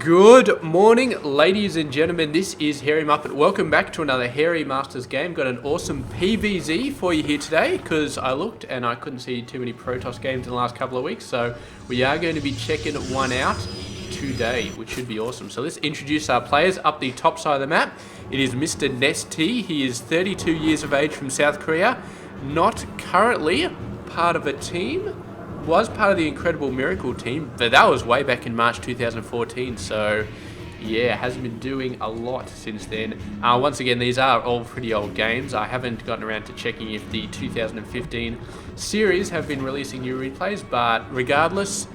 Good morning, ladies and gentlemen. This is Harry Muppet. Welcome back to another Harry Masters game. Got an awesome PvZ for you here today because I looked and I couldn't see too many Protoss games in the last couple of weeks. So we are going to be checking one out today, which should be awesome. So let's introduce our players up the top side of the map. It is Mr. NesTea. He is 32 years of age from South Korea. Not currently part of a team. Was part of the Incredible Miracle team, but that was way back in March 2014, so yeah, hasn't been doing a lot since then. Once again, these are all pretty old games. I haven't gotten around to checking if the 2015 series have been releasing new replays, but regardless,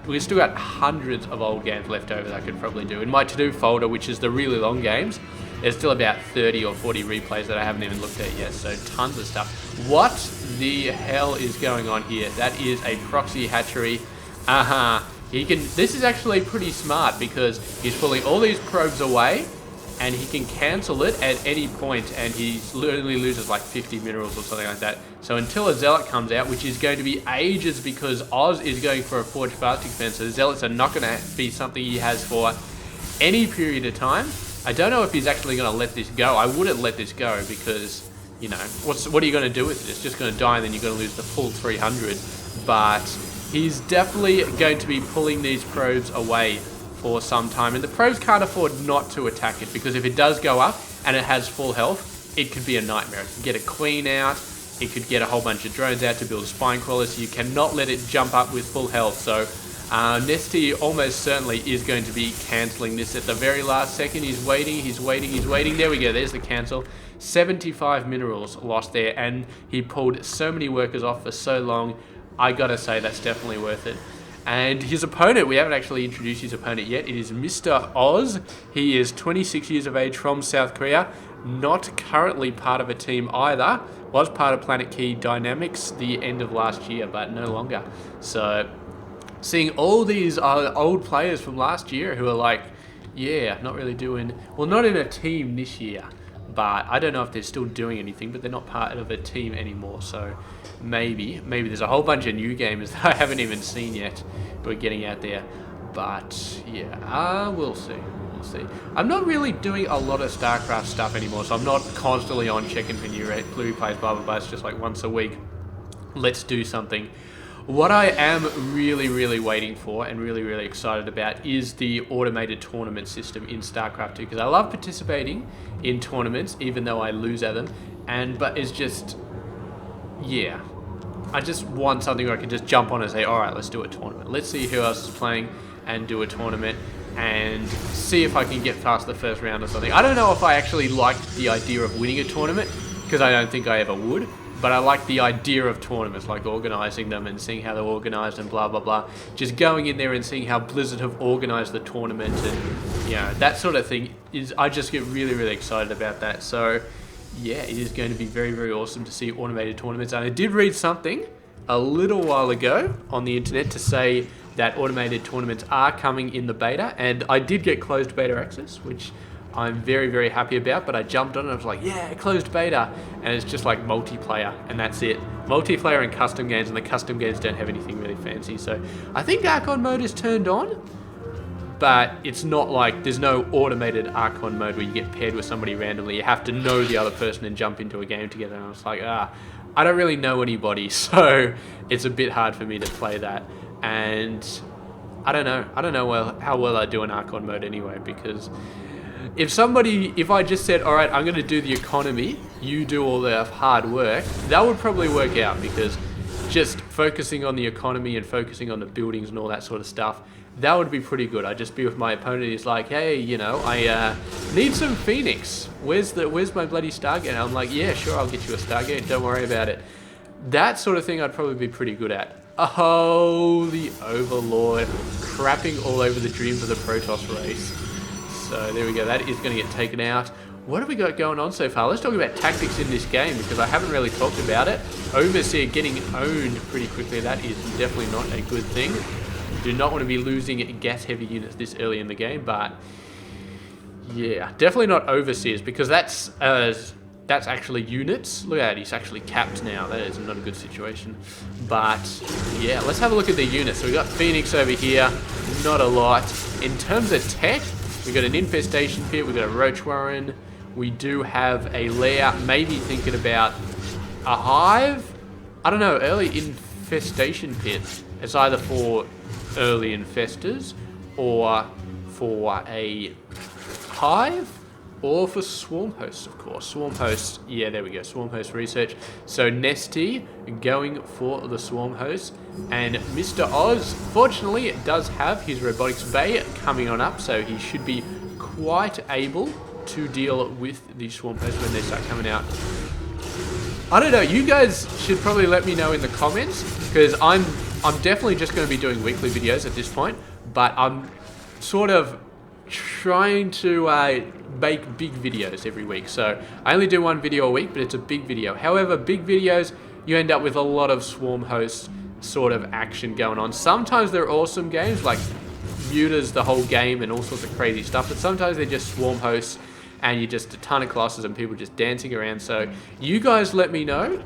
we've still got hundreds of old games left over that I could probably do. In my to-do folder, which is the really long games, there's still about 30 or 40 replays that I haven't even looked at yet, so tons of stuff. What the hell is going on here? That is a proxy hatchery. This is actually pretty smart because he's pulling all these probes away and he can cancel it at any point, and he only loses like 50 minerals or something like that. So until a Zealot comes out, which is going to be ages because Oz is going for a Forged Fasting Fence, so the Zealots are not going to be something he has for any period of time. I don't know if he's actually going to let this go. I wouldn't let this go because, you know, what are you going to do with it? It's just going to die and then you're going to lose the full 300. But he's definitely going to be pulling these probes away for some time. And the probes can't afford not to attack it because if it does go up and it has full health, it could be a nightmare. It could get a queen out. It could get a whole bunch of drones out to build spine crawlers. So you cannot let it jump up with full health. So NesTea almost certainly is going to be cancelling this at the very last second. He's waiting. There we go. There's the cancel. 75 minerals lost there, and he pulled so many workers off for so long. I gotta say, that's definitely worth it. And his opponent, we haven't actually introduced his opponent yet. It is Mr. Oz. He is 26 years of age from South Korea. Not currently part of a team either. Was part of Planet Key Dynamics the end of last year, but no longer. So seeing all these old players from last year who are like, yeah, not really doing, well, not in a team this year, but I don't know if they're still doing anything, but they're not part of a team anymore. So maybe there's a whole bunch of new gamers that I haven't even seen yet who are getting out there. But yeah, we'll see. I'm not really doing a lot of Starcraft stuff anymore, so I'm not constantly on checking for new blue replays, blah, blah, blah. It's just like once a week, let's do something. What I am really waiting for and really excited about is the automated tournament system in Starcraft 2, because I love participating in tournaments even though I lose at them, but it's just, yeah, I just want something where I can just jump on and say, alright, let's do a tournament. Let's see who else is playing and do a tournament and see if I can get past the first round or something. I don't know if I actually like the idea of winning a tournament, because I don't think I ever would. But I like the idea of tournaments, like organising them and seeing how they're organised and blah, blah, blah. Just going in there and seeing how Blizzard have organised the tournament and, you know, that sort of thing. I just get really excited about that. So, yeah, it is going to be very awesome to see automated tournaments. And I did read something a little while ago on the internet to say that automated tournaments are coming in the beta. And I did get closed beta access, which I'm very happy about, but I jumped on it and I was like, yeah, closed beta. And it's just like multiplayer, and that's it. Multiplayer and custom games, and the custom games don't have anything really fancy. So I think Archon mode is turned on, but it's not like, there's no automated Archon mode where you get paired with somebody randomly. You have to know the other person and jump into a game together. And I was like, I don't really know anybody, so it's a bit hard for me to play that. And I don't know how well I do in Archon mode anyway, because if I just said, all right, I'm going to do the economy, you do all the hard work, that would probably work out, because just focusing on the economy and focusing on the buildings and all that sort of stuff, that would be pretty good. I'd just be with my opponent. He's like, hey, you know, I need some Phoenix. Where's my bloody Stargate? And I'm like, yeah, sure, I'll get you a Stargate. Don't worry about it. That sort of thing I'd probably be pretty good at. Oh, the Overlord crapping all over the dreams of the Protoss race. So there we go, that is going to get taken out. What have we got going on so far? Let's talk about tactics in this game, because I haven't really talked about it. Overseer getting owned pretty quickly, that is definitely not a good thing. Do not want to be losing gas heavy units this early in the game, but yeah, definitely not Overseers, because that's that's actually units. Look at that, he's actually capped now. That is not a good situation. But yeah, let's have a look at the units. So we got Phoenix over here, not a lot. In terms of tech, we got an infestation pit, we got a roach warren. We do have a layout, maybe thinking about a hive. I don't know, early infestation pit. It's either for early infestors or for a hive or for swarm hosts, of course. Swarm hosts, yeah, there we go, swarm host research. So NesTea going for the swarm host, and Mr. Oz, fortunately, does have his robotics bay coming on up, so he should be quite able to deal with the swarm hosts when they start coming out. I don't know, you guys should probably let me know in the comments, because I'm definitely just going to be doing weekly videos at this point, but I'm sort of trying to make big videos every week. So I only do one video a week, but it's a big video. However, big videos, you end up with a lot of swarm host sort of action going on. Sometimes they're awesome games, like Muta's the whole game and all sorts of crazy stuff, but sometimes they're just swarm hosts and you're just a ton of classes and people just dancing around. So you guys let me know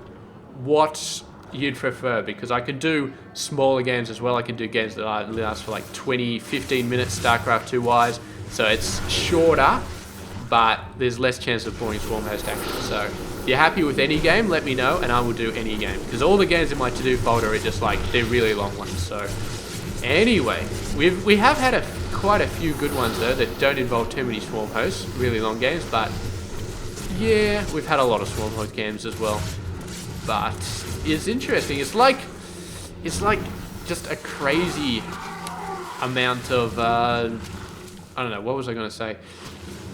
what you'd prefer, because I could do smaller games as well. I can do games that last for like 20, 15 minutes, Starcraft 2 wise. So it's shorter, but there's less chance of boring swarm host action. So if you're happy with any game, let me know and I will do any game. Because all the games in my to-do folder are just like, they're really long ones. So anyway, we have had quite a few good ones though that don't involve too many swarm hosts, really long games, but yeah, we've had a lot of swarm host games as well. But it's interesting. It's like just a crazy amount of I don't know, what was I going to say?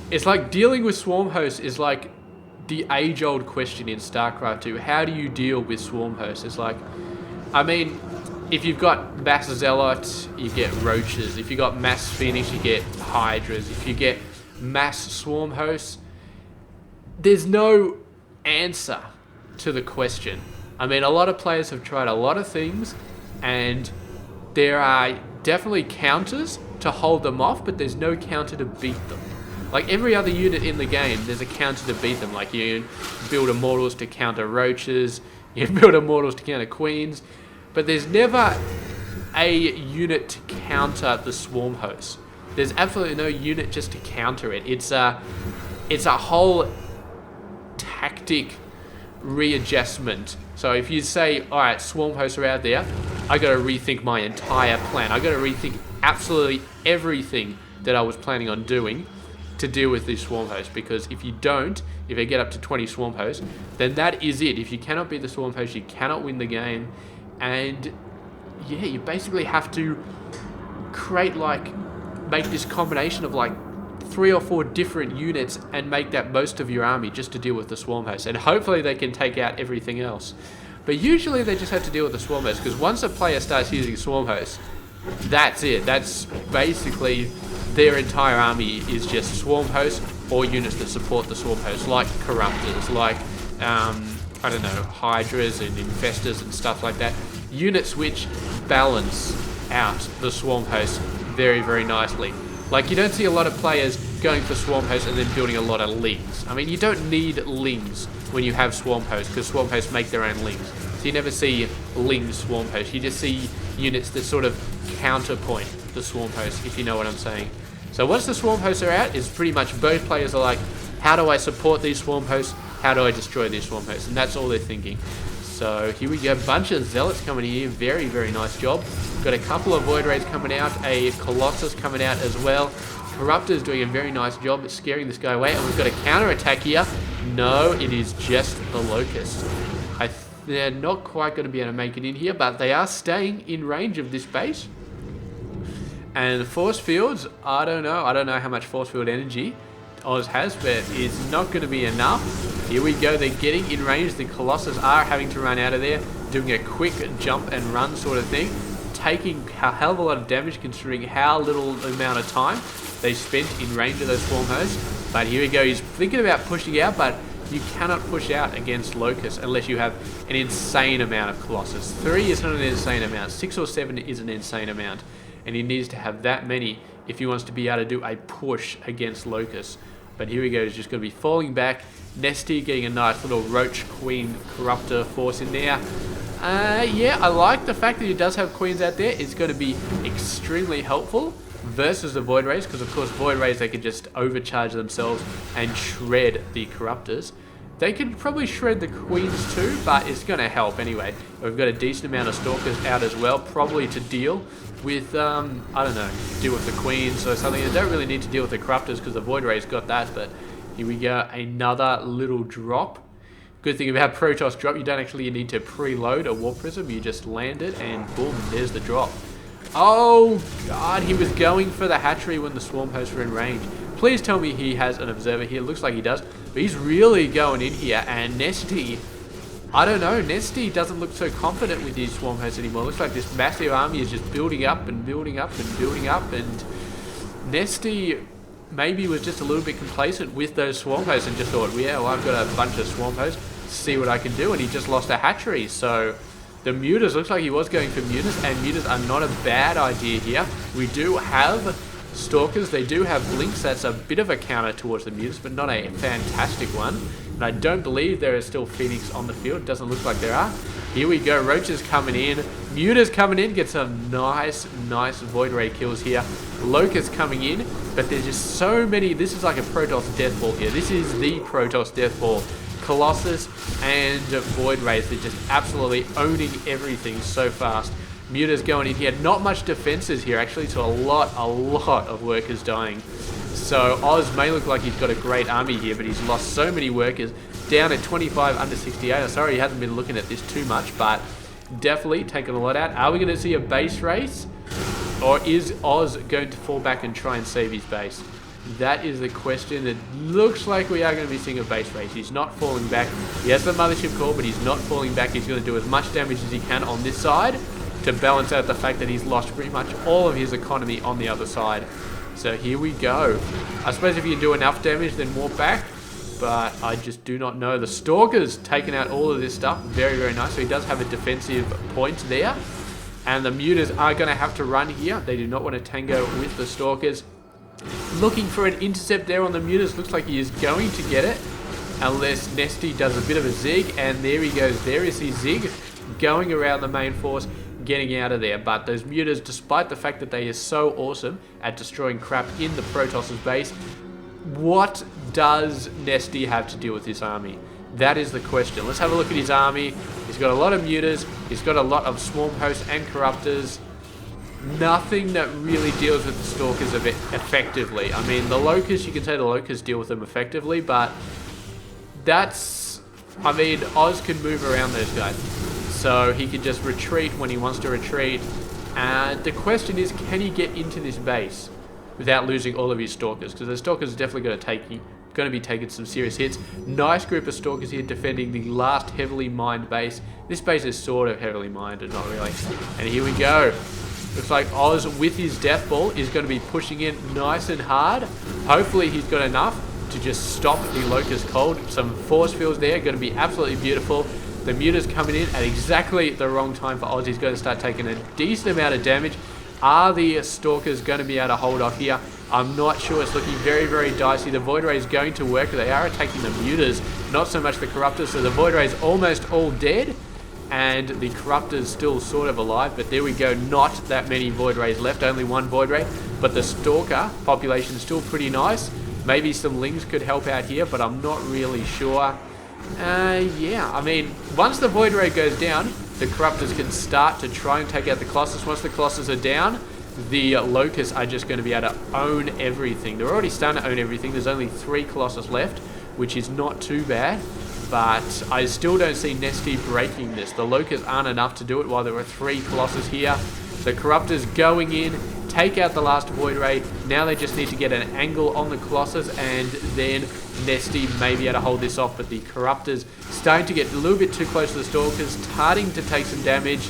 It's like dealing with swarm hosts is like the age-old question in StarCraft 2. How do you deal with swarm hosts? It's like, I mean, if you've got mass zealot, you get roaches. If you got mass phoenix, you get hydras. If you get mass swarm hosts, there's no answer to the question. I mean, a lot of players have tried a lot of things, and there are definitely counters to hold them off, but there's no counter to beat them. Like every other unit in the game, there's a counter to beat them. Like you build immortals to counter roaches, you build immortals to counter queens, but there's never a unit to counter the swarm host. There's absolutely no unit just to counter it. It's a whole tactic readjustment. So if you say, all right, swarm hosts are out there, I got to rethink my entire plan. I got to rethink absolutely everything that I was planning on doing to deal with these swarm hosts, because if you don't, if you get up to 20 swarm hosts, then that is it. If you cannot beat the swarm hosts, you cannot win the game. And yeah, you basically have to make this combination of like 3 or 4 different units and make that most of your army just to deal with the swarm hosts, and hopefully they can take out everything else. But usually they just have to deal with the swarm hosts, because once a player starts using swarm hosts, that's it. That's basically their entire army is just swarm hosts or units that support the swarm hosts, like corruptors, like I don't know, hydras and infestors and stuff like that. Units which balance out the swarm hosts very, very nicely. Like, you don't see a lot of players going for swarm hosts and then building a lot of lings. I mean, you don't need lings when you have swarm hosts, because swarm hosts make their own lings. So you never see ling swarm hosts. You just see units that sort of counterpoint the swarm hosts, if you know what I'm saying. So once the swarm hosts are out, it's pretty much both players are like, how do I support these swarm hosts? How do I destroy these swarm hosts? And that's all they're thinking. So here we go, a bunch of zealots coming in here. Very, very nice job. Got a couple of void raids coming out, a colossus coming out as well. Corruptor's doing a very nice job at scaring this guy away, and we've got a counter attack here. No, it is just the locust. They're not quite going to be able to make it in here, but they are staying in range of this base. And force fields, I don't know how much force field energy Oz has, but it's not going to be enough. Here we go, they're getting in range. The colossus are having to run out of there, doing a quick jump and run sort of thing, taking a hell of a lot of damage considering how little amount of time they spent in range of those swarm hosts. But here we go, he's thinking about pushing out, but you cannot push out against locusts unless you have an insane amount of colossus. 3 is not an insane amount, 6 or 7 is an insane amount, and he needs to have that many if he wants to be able to do a push against locusts. But here we go, he's just going to be falling back. NesTea getting a nice little Roach Queen Corruptor force in there. Yeah, I like the fact that he does have queens out there. It's going to be extremely helpful versus the Void Rays, because of course Void Rays, they can just overcharge themselves and shred the Corruptors. They could probably shred the queens too, but it's going to help anyway. We've got a decent amount of Stalkers out as well, probably to deal with, I don't know, deal with the queens or something. They don't really need to deal with the Corruptors because the Void Rays got that, but here we go, another little drop. Good thing about Protoss drop, you don't actually need to preload a Warp Prism, you just land it and boom, there's the drop. Oh god, he was going for the hatchery when the Swarm Hosts were in range. Please tell me he has an Observer here, looks like he does, but he's really going in here, and NesTea, I don't know, NesTea doesn't look so confident with his Swarm Hosts anymore. Looks like this massive army is just building up and building up and building up, and NesTea maybe was just a little bit complacent with those Swarm Hosts and just thought, yeah, well, I've got a bunch of Swarm Hosts, see what I can do, and he just lost a hatchery. So the mutas, looks like he was going for mutas, and mutas are not a bad idea here. We do have Stalkers, they do have Blinks, that's a bit of a counter towards the mutas, but not a fantastic one. And I don't believe there is still Phoenix on the field, doesn't look like there are. Here we go, Roaches coming in, mutas coming in, get some nice Void Ray kills here. Locusts coming in, but there's just so many, this is like a Protoss death ball here. This is the Protoss death ball. Colossus and Void Rays, they're just absolutely owning everything so fast. Mutas going in here, not much defenses here actually, so a lot of workers dying. So Oz may look like he's got a great army here, but he's lost so many workers. Down at 25 under 68. I'm sorry he hasn't been looking at this too much, but definitely taking a lot out. Are we going to see a base race, or is Oz going to fall back and try and save his base? That is the question. It looks like we are going to be seeing a base race. He's not falling back. He has the Mothership Core, but he's not falling back. He's going to do as much damage as he can on this side to balance out the fact that he's lost pretty much all of his economy on the other side. So here we go. I suppose if you do enough damage, then walk back, but I just do not know. The Stalker's taken out all of this stuff. Very, very nice. So he does have a defensive point there. And the mutas are going to have to run here. They do not want to tango with the Stalkers. Looking for an intercept there on the mutas. Looks like he is going to get it, unless NesTea does a bit of a zig, and there he goes. There is his zig going around the main force, getting out of there. But those mutas, despite the fact that they are so awesome at destroying crap in the Protoss's base, what does NesTea have to deal with this army? That is the question. Let's have a look at his army. He's got a lot of mutas, he's got a lot of Swarm Hosts and Corruptors. Nothing that really deals with the Stalkers a bit effectively. I mean, the Locusts, you can say the Locusts deal with them effectively, but that's, I mean, Oz can move around those guys. So he can just retreat when he wants to retreat. And the question is, can he get into this base without losing all of his Stalkers? Because the Stalkers are definitely going to be taking some serious hits. Nice group of Stalkers here defending the last heavily mined base. This base is sort of heavily mined, but not really. And here we go. Looks like Oz with his Death Ball is going to be pushing in nice and hard. Hopefully he's got enough to just stop the Locust cold. Some force fields there, going to be absolutely beautiful. The mutas coming in at exactly the wrong time for Oz. He's going to start taking a decent amount of damage. Are the Stalkers going to be able to hold off here? I'm not sure. It's looking very, very dicey. The Void Ray is going to work. They are attacking the mutas, not so much the Corruptors. So the Void Ray is almost all dead, and the Corruptors still sort of alive. But there we go. Not that many Void Rays left. Only one Void Ray. But the Stalker population is still pretty nice. Maybe some Lings could help out here, but I'm not really sure. Yeah, I mean, once the Void Ray goes down, the Corruptors can start to try and take out the Colossus. Once the Colossus are down, the Locusts are just going to be able to own everything. They're already starting to own everything. There's only 3 Colossus left, which is not too bad. But I still don't see NesTea breaking this. The Locusts aren't enough to do it while there are 3 Colossus here. The Corruptors going in, take out the last Void Ray. Now they just need to get an angle on the Colossus, and then NesTea may be able to hold this off. But the Corruptors starting to get a little bit too close to the Stalkers, starting to take some damage.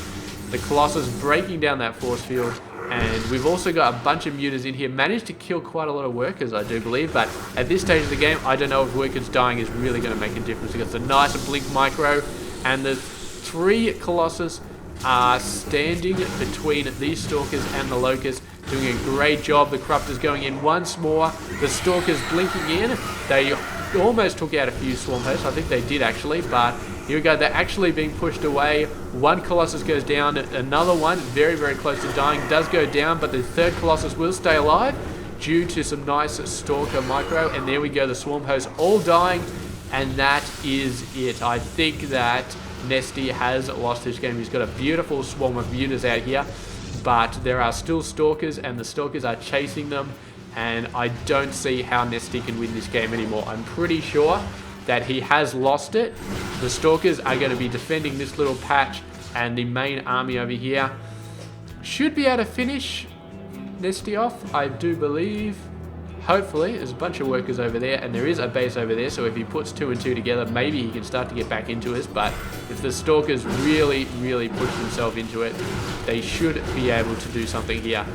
The Colossus breaking down that force field. And we've also got a bunch of mutas in here. Managed to kill quite a lot of workers, I do believe. But at this stage of the game, I don't know if workers dying is really going to make a difference. We've got the nice Blink Micro, and the 3 Colossus are standing between these Stalkers and the Locusts. doing a great job. The Corruptor's going in once more. The Stalker's blinking in. They almost took out a few Swarm Hosts. I think they did actually, but here we go. They're actually being pushed away. One Colossus goes down. Another one, very, very close to dying, does go down, but the third Colossus will stay alive due to some nice Stalker micro. And there we go. The Swarm Hosts all dying. And that is it. I think that NesTea has lost this game. He's got a beautiful swarm of mutas out here, but there are still Stalkers, and the Stalkers are chasing them, and I don't see how NesTea can win this game anymore. I'm pretty sure that he has lost it. The Stalkers are going to be defending this little patch, and the main army over here should be able to finish NesTea off, I do believe. Hopefully. There's a bunch of workers over there, and there is a base over there, so if he puts 2 and 2 together, maybe he can start to get back into us. But if the Stalkers really, really push themselves into it, they should be able to do something here.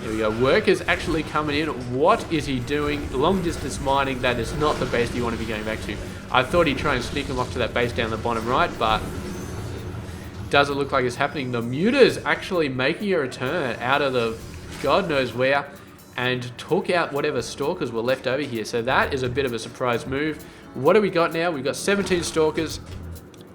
Here we go. Workers actually coming in. What is he doing? Long distance mining. That is not the base you want to be going back to. I thought he'd try and sneak him off to that base down the bottom right, but doesn't look like it's happening. The Muta's actually making a return out of the God knows where, and took out whatever Stalkers were left over here. So that is a bit of a surprise move. What do we got now? We've got 17 Stalkers,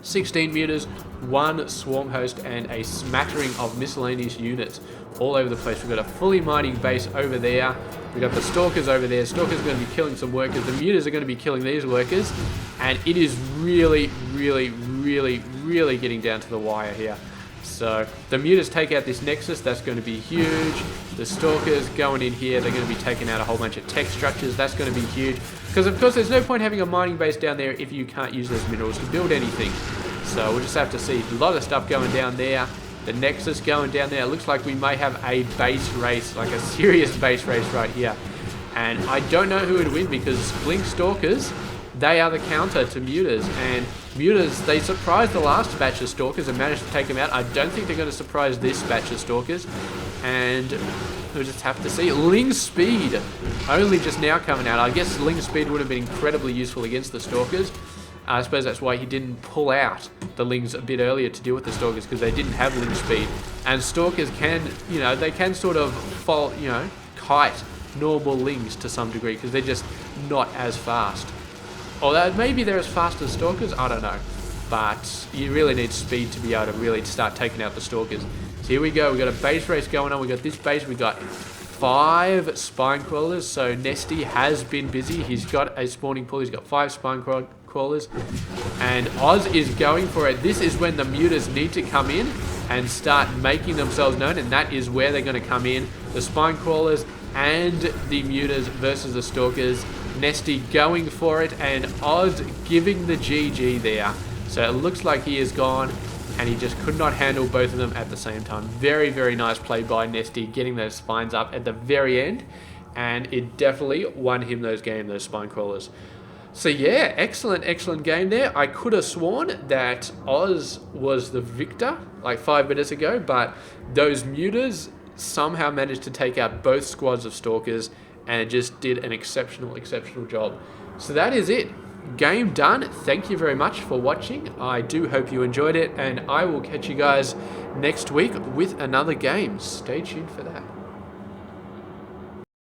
16 Mutas, 1 Swarm Host, and a smattering of miscellaneous units all over the place. We've got a fully mining base over there. We've got the Stalkers over there. Stalkers are going to be killing some workers. The Mutas are going to be killing these workers. And it is really, really, really, really getting down to the wire here. So the Mutas take out this Nexus. That's going to be huge. The Stalkers going in here. They're going to be taking out a whole bunch of tech structures. That's going to be huge. Because, of course, there's no point having a mining base down there if you can't use those minerals to build anything. So we'll just have to see. A lot of stuff going down there. The Nexus going down there. It looks like we may have a base race, like a serious base race right here. And I don't know who would win, because Blink Stalkers, they are the counter to Mutas. And Mutas, they surprised the last batch of Stalkers and managed to take them out. I don't think they're going to surprise this batch of Stalkers. And we'll just have to see. Ling Speed only just now coming out. I guess Ling Speed would have been incredibly useful against the Stalkers. I suppose that's why he didn't pull out the Lings a bit earlier to deal with the Stalkers, because they didn't have Ling Speed. And Stalkers can, they can sort of fall, kite normal Lings to some degree, because they're just not as fast. Although maybe they're as fast as Stalkers, I don't know. But you really need speed to be able to really start taking out the Stalkers. So here we go. We've got a base race going on. We've got this base. We've got 5 spine crawlers. So NesTea has been busy. He's got a spawning pool. He's got 5 spine crawlers. And Oz is going for it. This is when the Mutas need to come in and start making themselves known. And that is where they're going to come in. The spine crawlers and the Mutas versus the Stalkers. NesTea going for it, and Oz giving the GG there. So it looks like he is gone, and he just could not handle both of them at the same time. Very, very nice play by NesTea, getting those spines up at the very end, and it definitely won him those spine crawlers. So yeah, excellent, excellent game there. I could have sworn that Oz was the victor like 5 minutes ago, but those Mutas somehow managed to take out both squads of Stalkers and just did an exceptional, exceptional job. So that is it. Game done. Thank you very much for watching. I do hope you enjoyed it, and I will catch you guys next week with another game. Stay tuned for that.